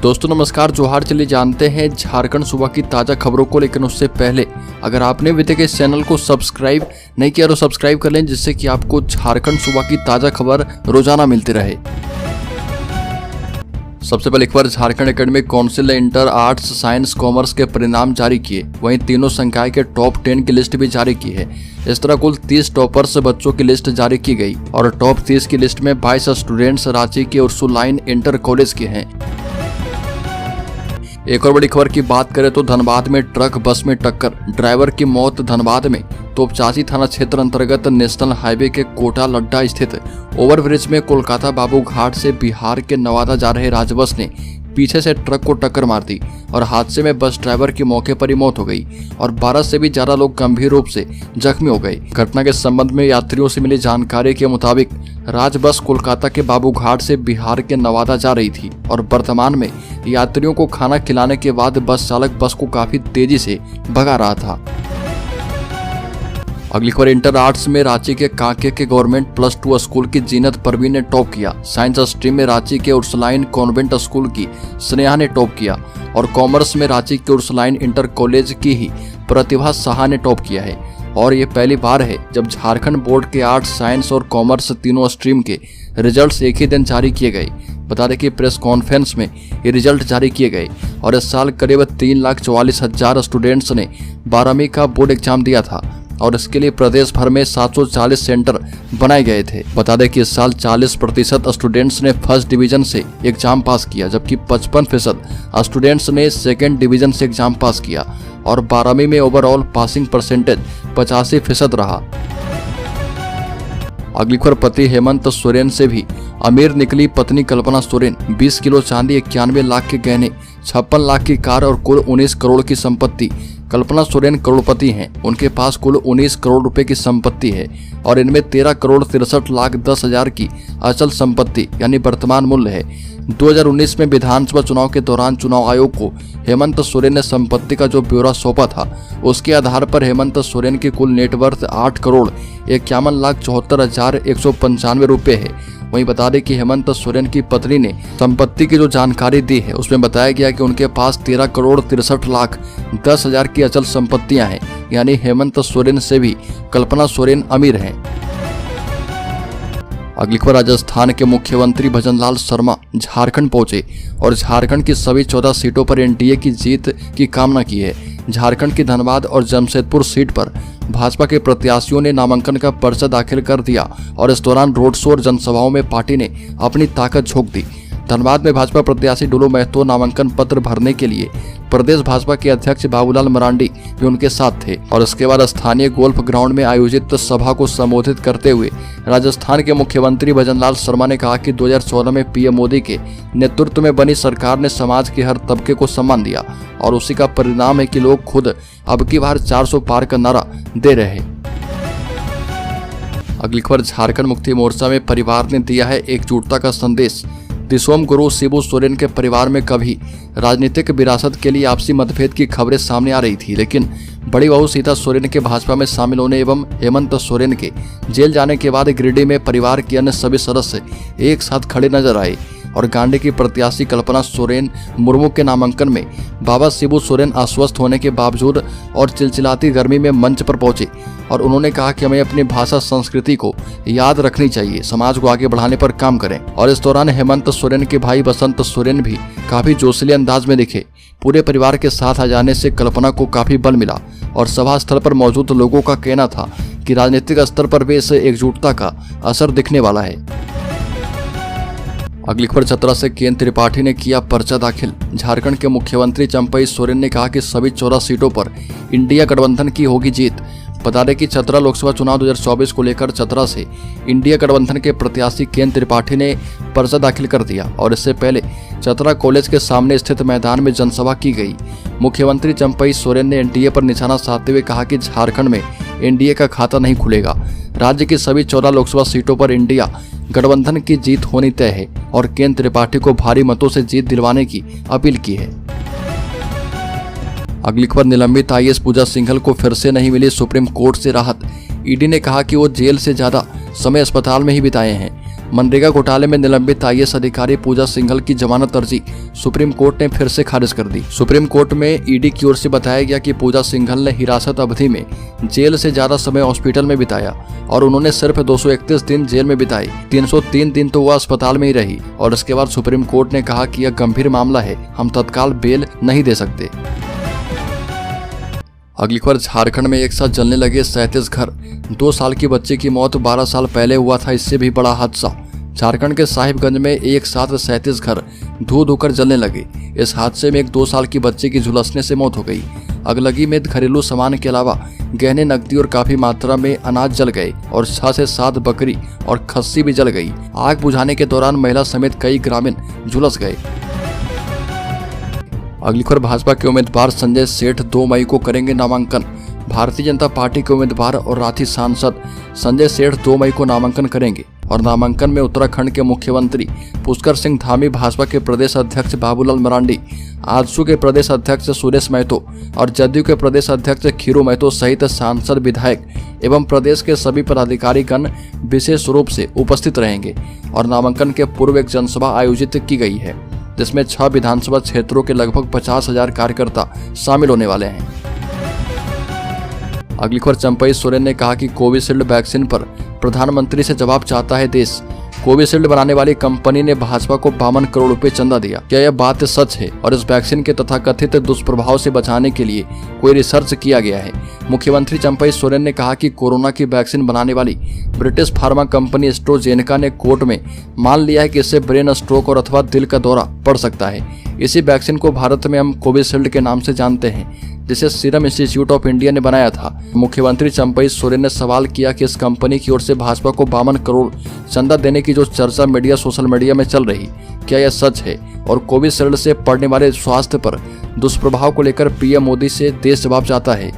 दोस्तों नमस्कार, जोहार। चलिए जानते हैं झारखंड सूबा की ताज़ा खबरों को, लेकिन उससे पहले अगर आपने अभी तक इस चैनल को सब्सक्राइब नहीं किया तो सब्सक्राइब कर लें, जिससे कि आपको झारखंड सूबा की ताज़ा खबर रोजाना मिलती रहे। सबसे पहले एक बार झारखंड एकेडमिक काउंसिल ने इंटर आर्ट्स, साइंस, कॉमर्स के परिणाम जारी किए। वहीं तीनों संकाय के टॉप 10 की लिस्ट भी जारी की है। इस तरह कुल 30 टॉपर्स बच्चों की लिस्ट जारी की गई और टॉप 30 की लिस्ट में 22 स्टूडेंट्स रांची के उर्सुलाइन इंटर कॉलेज के हैं। एक और बड़ी खबर की बात करें तो धनबाद में ट्रक बस में टक्कर, ड्राइवर की मौत। धनबाद में तोपचाची थाना क्षेत्र अंतर्गत नेशनल हाईवे के कोटा लड्डा स्थित ओवरब्रिज में कोलकाता बाबू घाट से बिहार के नवादा जा रहे राजबस ने पीछे से ट्रक को टक्कर मार दी और हादसे में बस ड्राइवर की मौके पर ही मौत हो गई और 12 से भी ज्यादा लोग गंभीर रूप से जख्मी हो गए। घटना के संबंध में यात्रियों से मिली जानकारी के मुताबिक राजबस कोलकाता के बाबू घाट से बिहार के नवादा जा रही थी और वर्तमान में यात्रियों को खाना खिलाने के बाद बस चालक बस को काफी तेजी से भगा रहा था। अगली खबर, इंटर आर्ट्स में रांची के कांके के गवर्नमेंट +2 स्कूल की जीनत परवीन ने टॉप किया। साइंस स्ट्रीम में रांची के उर्सुलाइन कॉन्वेंट स्कूल की स्नेहा ने टॉप किया और कॉमर्स में रांची के उर्सुलाइन इंटर कॉलेज की ही प्रतिभा साहा ने टॉप किया है। और ये पहली बार है जब झारखंड बोर्ड के आर्ट्स, साइंस और कॉमर्स तीनों स्ट्रीम के रिजल्ट्स एक ही दिन जारी किए गए। बता दें कि प्रेस कॉन्फ्रेंस में ये रिजल्ट जारी किए गए और इस साल करीब 3,44,000 स्टूडेंट्स ने 12वीं का बोर्ड एग्जाम दिया था और इसके लिए प्रदेश भर में 740 सेंटर बनाए गए थे। बता दें कि इस साल 40% स्टूडेंट्स ने फर्स्ट डिवीजन से एग्जाम पास किया, जबकि 55% स्टूडेंट्स ने सेकेंड डिवीजन से एग्जाम पास किया और 12वीं में ओवरऑल पासिंग परसेंटेज 85% रहा। अगली खबर, पति हेमंत सोरेन से भी अमीर निकली पत्नी कल्पना सोरेन। 20 किलो चांदी, 91 लाख के गहने, 56 लाख की कार और कुल 19 करोड़ की संपत्ति। कल्पना सोरेन करोड़पति हैं। उनके पास कुल 19 करोड़ रुपए की संपत्ति है और इनमें 13,63,10,000 की अचल संपत्ति यानी वर्तमान मूल्य है। 2019 में विधानसभा चुनाव के दौरान चुनाव आयोग को हेमंत सोरेन ने संपत्ति का जो ब्यौरा सौंपा था, उसके आधार पर हेमंत सोरेन की कुल नेटवर्थ 8,51,74,195 रुपए है। वहीं बता दें कि हेमंत सोरेन की पत्नी ने संपत्ति की जो जानकारी दी है उसमें बताया गया कि उनके पास 13,63,10,000 की अचल संपत्तियां हैं, यानी हेमंत सोरेन से भी कल्पना सोरेन अमीर हैं। अगली खबर, राजस्थान के मुख्यमंत्री भजनलाल शर्मा झारखंड पहुंचे और झारखंड की सभी 14 सीटों पर एनडीए की जीत की कामना की है। झारखंड की धनबाद और जमशेदपुर सीट पर भाजपा के प्रत्याशियों ने नामांकन का पर्चा दाखिल कर दिया और इस दौरान रोड शो और जनसभाओं में पार्टी ने अपनी ताकत झोंक दी। धनबाद में भाजपा प्रत्याशी डुलू महतो नामांकन पत्र भरने के लिए प्रदेश भाजपा के अध्यक्ष बाबूलाल मरांडी भी उनके साथ थे और इसके बाद स्थानीय गोल्फ ग्राउंड में आयोजित सभा को संबोधित करते हुए राजस्थान के मुख्यमंत्री भजनलाल शर्मा ने कहा कि 2014 में पीएम मोदी के नेतृत्व में बनी सरकार ने समाज के हर तबके को सम्मान दिया और उसी का परिणाम है कि लोग खुद अब की बार 400 पार का नारा दे रहे हैं। अगली खबर, झारखंड मुक्ति मोर्चा में परिवार ने दिया है एकजुटता का संदेश। दिसोम गुरु शिबू सोरेन के परिवार में कभी राजनीतिक विरासत के लिए आपसी मतभेद की खबरें सामने आ रही थी, लेकिन बड़ी बहू सीता सोरेन के भाजपा में शामिल होने एवं हेमंत सोरेन के जेल जाने के बाद गिरिडीह में परिवार के अन्य सभी सदस्य एक साथ खड़े नजर आए और गांडी की प्रत्याशी कल्पना सोरेन मुर्मू के नामांकन में बाबा शिबू सोरेन अस्वस्थ होने के बावजूद और चिलचिलाती गर्मी में मंच पर पहुंचे और उन्होंने कहा कि हमें अपनी भाषा संस्कृति को याद रखनी चाहिए, समाज को आगे बढ़ाने पर काम करें। और इस दौरान हेमंत सोरेन के भाई बसंत सोरेन भी काफी जोशीले अंदाज में दिखे। पूरे परिवार के साथ आ जाने से कल्पना को काफी बल मिला और सभा स्थल पर मौजूद लोगों का कहना था कि राजनीतिक स्तर पर भी इस एकजुटता का असर दिखने वाला है। अगली खबर, चतरा से केएन त्रिपाठी ने किया पर्चा दाखिल। झारखंड के मुख्यमंत्री चंपई सोरेन ने कहा कि सभी 14 सीटों पर इंडिया गठबंधन की होगी जीत। बता दें कि चतरा लोकसभा चुनाव 2024 को लेकर चतरा से इंडिया गठबंधन के प्रत्याशी केएन त्रिपाठी ने पर्चा दाखिल कर दिया और इससे पहले चतरा कॉलेज के सामने स्थित मैदान में जनसभा की गई। मुख्यमंत्री चंपई सोरेन ने एनडीए पर निशाना साधते हुए कहा कि झारखंड में एनडीए का खाता नहीं खुलेगा। राज्य की सभी 14 लोकसभा सीटों पर इंडिया गठबंधन की जीत होनी तय है और केएन त्रिपाठी को भारी मतों से जीत दिलवाने की अपील की है। अगली खबर, निलंबित आईएएस पूजा सिंघल को फिर से नहीं मिली सुप्रीम कोर्ट से राहत। ईडी ने कहा कि वो जेल से ज्यादा समय अस्पताल में ही बिताए हैं। मनरेगा घोटाले में निलंबित IAS अधिकारी पूजा सिंघल की जमानत अर्जी सुप्रीम कोर्ट ने फिर से खारिज कर दी। सुप्रीम कोर्ट में ED की ओर से बताया गया कि पूजा सिंघल ने हिरासत अवधि में जेल से ज्यादा समय हॉस्पिटल में बिताया और उन्होंने सिर्फ 231 दिन जेल में बिताए। 303 दिन तो वह अस्पताल में ही रही और इसके बाद सुप्रीम कोर्ट ने कहा कि यह गंभीर मामला है, हम तत्काल बेल नहीं दे सकते। अगली खबर, झारखंड में एक साथ जलने लगे 37 घर, 2 साल की बच्चे की मौत 12 साल पहले हुआ था इससे भी बड़ा हादसा। झारखंड के साहिबगंज में एक साथ 37 घर धू धू कर जलने लगे। इस हादसे में एक 2 साल की बच्चे की झुलसने से मौत हो गई। अगलगी में घरेलू सामान के अलावा गहने, नकदी और काफी मात्रा में अनाज जल गए और 6 से 7 बकरी और खस्सी भी जल गई। आग बुझाने के दौरान महिला समेत कई ग्रामीण झुलस गए। अगली खबर, भाजपा के उम्मीदवार संजय सेठ 2 मई को करेंगे नामांकन। भारतीय जनता पार्टी के उम्मीदवार और रांची सांसद संजय सेठ 2 मई को नामांकन करेंगे और नामांकन में उत्तराखंड के मुख्यमंत्री पुष्कर सिंह धामी, भाजपा के प्रदेश अध्यक्ष बाबूलाल मरांडी, आजसू के प्रदेश अध्यक्ष सुरेश महतो और जदयू के प्रदेश अध्यक्ष खीरू महतो सहित सांसद, विधायक एवं प्रदेश के सभी पदाधिकारीगण विशेष रूप से उपस्थित रहेंगे। और नामांकन के पूर्व एक जनसभा आयोजित की गई है जिसमें 6 विधानसभा क्षेत्रों के लगभग 50,000 कार्यकर्ता शामिल होने वाले हैं। अगली खबर, चंपई सोरेन ने कहा कि कोविशील्ड वैक्सीन पर प्रधानमंत्री से जवाब चाहता है देश। कोविशील्ड बनाने वाली कंपनी ने भाजपा को 52 करोड़ रुपए चंदा दिया। क्या यह बात सच है और इस वैक्सीन के तथाकथित दुष्प्रभाव से बचाने के लिए कोई रिसर्च किया गया है? मुख्यमंत्री चंपई सोरेन ने कहा कि कोरोना की वैक्सीन बनाने वाली ब्रिटिश फार्मा कंपनी एस्ट्राजेनेका ने कोर्ट में मान लिया है कि इससे ब्रेन स्ट्रोक और अथवा दिल का दौरा पड़ सकता है। इसी वैक्सीन को भारत में हम कोविशील्ड के नाम से जानते हैं, जिसे सीरम इंस्टीट्यूट ऑफ इंडिया ने बनाया था। मुख्यमंत्री चंपई सोरेन ने सवाल किया कि इस कंपनी की ओर से भाजपा को 52 करोड़ चंदा देने की जो चर्चा सोशल मीडिया में चल रही, क्या यह सच है? और कोविशील्ड से पड़ने वाले स्वास्थ्य पर दुष्प्रभाव को लेकर पीएम मोदी से देश जवाब चाहता है।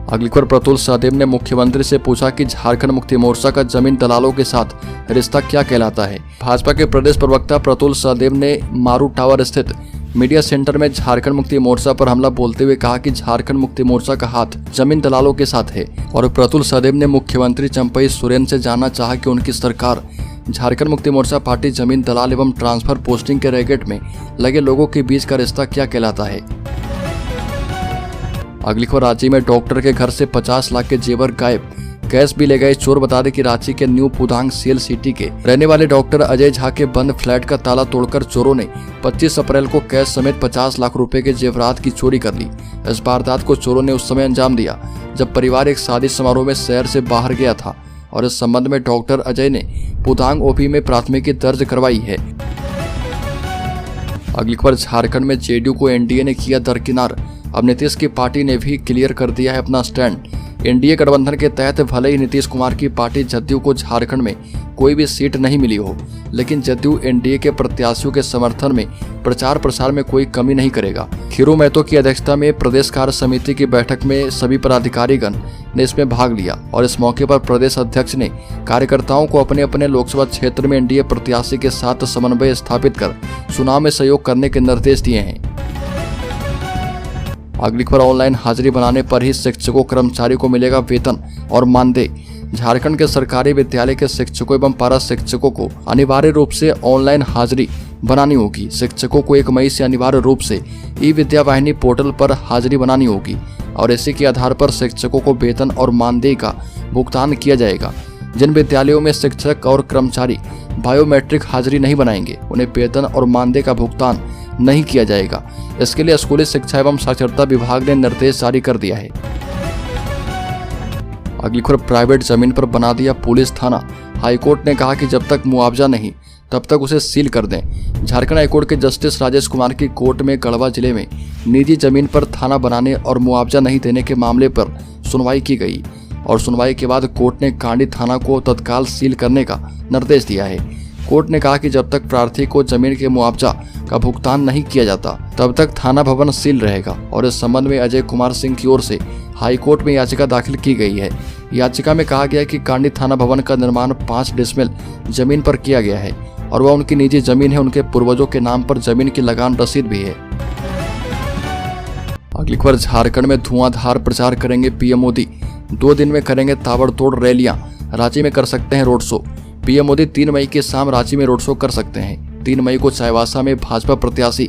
अगली खबर, प्रतुल सहदेव ने मुख्यमंत्री से पूछा कि झारखंड मुक्ति मोर्चा का जमीन दलालों के साथ रिश्ता क्या कहलाता है। भाजपा के प्रदेश प्रवक्ता प्रतुल सहदेव ने मारू टावर स्थित मीडिया सेंटर में झारखंड मुक्ति मोर्चा पर हमला बोलते हुए कहा कि झारखंड मुक्ति मोर्चा का हाथ जमीन दलालों के साथ है। और प्रतुल सहदेव ने मुख्यमंत्री चंपई सोरेन से जानना चाहा कि उनकी सरकार झारखंड मुक्ति मोर्चा पार्टी जमीन दलाल एवं ट्रांसफर पोस्टिंग के रैकेट में लगे लोगों के बीच का रिश्ता क्या कहलाता है। अगली खबर, रांची में डॉक्टर के घर से 50 लाख के जेवर गायब, कैश भी ले गए चोर। बता दें कि रांची के न्यू पुधांग सेल सिटी के रहने वाले डॉक्टर अजय झा के बंद फ्लैट का ताला तोड़कर चोरों ने 25 अप्रैल को कैश समेत 50 लाख रुपए के जेवरात की चोरी कर ली। इस वारदात को चोरों ने उस समय अंजाम दिया जब परिवार एक शादी समारोह में शहर से बाहर गया था और इस संबंध में डॉक्टर अजय ने पुधांग ओपी में प्राथमिकी दर्ज करवाई है। अगली खबर, झारखंड में जेडीयू को एनडीए ने किया दरकिनार। अब नीतीश की पार्टी ने भी क्लियर कर दिया है अपना स्टैंड। एनडीए गठबंधन के तहत भले ही नीतीश कुमार की पार्टी जदयू को झारखंड में कोई भी सीट नहीं मिली हो, लेकिन जदयू एनडीए के प्रत्याशियों के समर्थन में प्रचार प्रसार में कोई कमी नहीं करेगा। खीरू महतो की अध्यक्षता में प्रदेश कार्य समिति की बैठक में सभी पदाधिकारीगण ने इसमें भाग लिया और इस मौके पर प्रदेश अध्यक्ष ने कार्यकर्ताओं को अपने अपने लोकसभा क्षेत्र में एनडीए प्रत्याशी के साथ समन्वय स्थापित कर चुनाव में सहयोग करने के निर्देश दिए हैं। अगली खबर, ऑनलाइन हाजिरी बनाने पर ही शिक्षकों कर्मचारी को मिलेगा वेतन और मानदेय। झारखंड के सरकारी विद्यालय के शिक्षकों एवं पारा शिक्षकों को अनिवार्य रूप से ऑनलाइन हाजिरी बनानी होगी। शिक्षकों को 1 मई से अनिवार्य रूप से ई विद्या वाहिनी पोर्टल पर हाजिरी बनानी होगी और इसी के आधार पर शिक्षकों को वेतन और मानदेय का भुगतान किया जाएगा। जिन विद्यालयों में शिक्षक और कर्मचारी बायोमेट्रिक हाजिरी नहीं बनाएंगे, उन्हें वेतन और मानदेय का भुगतान नहीं किया जाएगा। इसके लिए स्कूली शिक्षा एवं साक्षरता विभाग ने निर्देश जारी कर दिया है। अगली खबर, प्राइवेट जमीन पर बना दिया पुलिस थाना। हाईकोर्ट ने कहा कि जब तक मुआवजा नहीं तब तक उसे सील कर दें। झारखंड हाईकोर्ट के जस्टिस राजेश कुमार की कोर्ट में गढ़वा जिले में निजी जमीन पर थाना बनाने और मुआवजा नहीं देने के मामले पर सुनवाई की गई और सुनवाई के बाद कोर्ट ने कांडी थाना को तत्काल सील करने का निर्देश दिया है। कोर्ट ने कहा कि जब तक प्रार्थी को जमीन के मुआवजा का भुगतान नहीं किया जाता तब तक थाना भवन सील रहेगा और इस संबंध में अजय कुमार सिंह की ओर से हाईकोर्ट में याचिका दाखिल की गई है। याचिका में कहा गया है कि कांडी थाना भवन का निर्माण 5 डिसमिल जमीन पर किया गया है और वह उनकी निजी जमीन है। उनके पूर्वजों के नाम पर जमीन की लगान रसीद भी है। अगली खबर, झारखंड में धुआंधार प्रचार करेंगे पीएम मोदी। 2 दिन में करेंगे ताबड़तोड़ रैलियां, रांची में कर सकते हैं रोड शो। पीएम मोदी 3 मई के शाम रांची में रोड शो कर सकते हैं। 3 मई को चाईबासा में भाजपा प्रत्याशी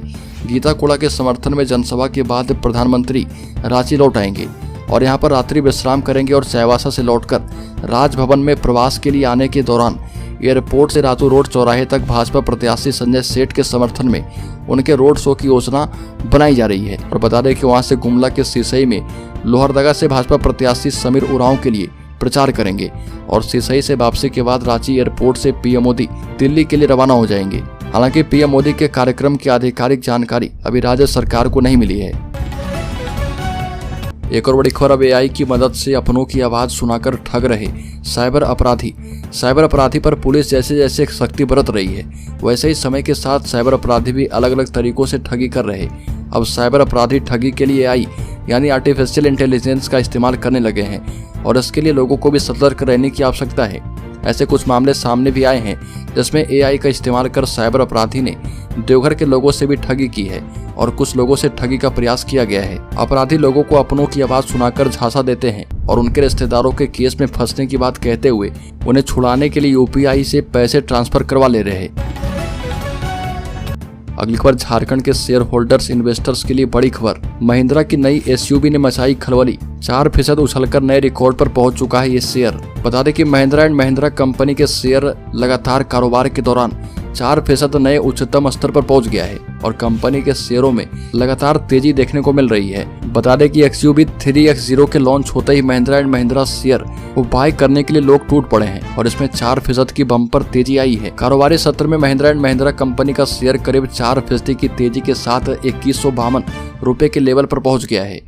गीता कोड़ा के समर्थन में जनसभा के बाद प्रधानमंत्री रांची लौट आएंगे और यहां पर रात्रि विश्राम करेंगे और चाईबासा से लौटकर राजभवन में प्रवास के लिए आने के दौरान एयरपोर्ट से रातू रोड चौराहे तक भाजपा प्रत्याशी संजय सेठ के समर्थन में उनके रोड शो की योजना बनाई जा रही है। और बता दें कि वहां से गुमला के सिसई में लोहरदगा से भाजपा प्रत्याशी समीर उरांव के लिए प्रचार करेंगे और सिसई से वापसी के बाद रांची एयरपोर्ट से पीएम मोदी दिल्ली के लिए रवाना हो जाएंगे। हालांकि पीएम मोदी के कार्यक्रम की आधिकारिक जानकारी अभी राज्य सरकार को नहीं मिली है। एक और बड़ी खबर, अब एआई की मदद से अपनों की आवाज सुनाकर ठग रहे साइबर अपराधी। साइबर अपराधी पर पुलिस जैसे जैसे सख्ती बरत रही है, वैसे ही समय के साथ साइबर अपराधी भी अलग अलग तरीकों से ठगी कर रहे। अब साइबर अपराधी ठगी के लिए एआई यानी आर्टिफिशियल इंटेलिजेंस का इस्तेमाल करने लगे हैं और इसके लिए लोगों को भी सतर्क रहने की आवश्यकता है। ऐसे कुछ मामले सामने भी आए हैं जिसमें एआई का इस्तेमाल कर साइबर अपराधी ने देवघर के लोगों से भी ठगी की है और कुछ लोगों से ठगी का प्रयास किया गया है। अपराधी लोगों को अपनों की आवाज सुनाकर झांसा देते हैं और उनके रिश्तेदारों के केस में फंसने की बात कहते हुए उन्हें छुड़ाने के लिए यूपीआई से पैसे ट्रांसफर करवा ले रहे हैं। अगली खबर, झारखंड के शेयर होल्डर्स इन्वेस्टर्स के लिए बड़ी खबर। महिंद्रा की नई एसयूवी ने मचाई खलबली, 4% उछलकर नए रिकॉर्ड पर पहुंच चुका है ये शेयर। बता दें कि महिंद्रा एंड महिंद्रा कंपनी के शेयर लगातार कारोबार के दौरान 4% नए उच्चतम स्तर पर पहुंच गया है और कंपनी के शेयरों में लगातार तेजी देखने को मिल रही है। बता दें कि XUV 3X0 के लॉन्च होते ही महिंद्रा एंड महिंद्रा शेयर को बाय करने के लिए लोग टूट पड़े हैं और इसमें 4% की बम्पर तेजी आई है। कारोबारी सत्र में महिंद्रा एंड महिंद्रा कंपनी का शेयर करीब 4% की तेजी के साथ 2152 रुपए के लेवल पर पहुंच गया है।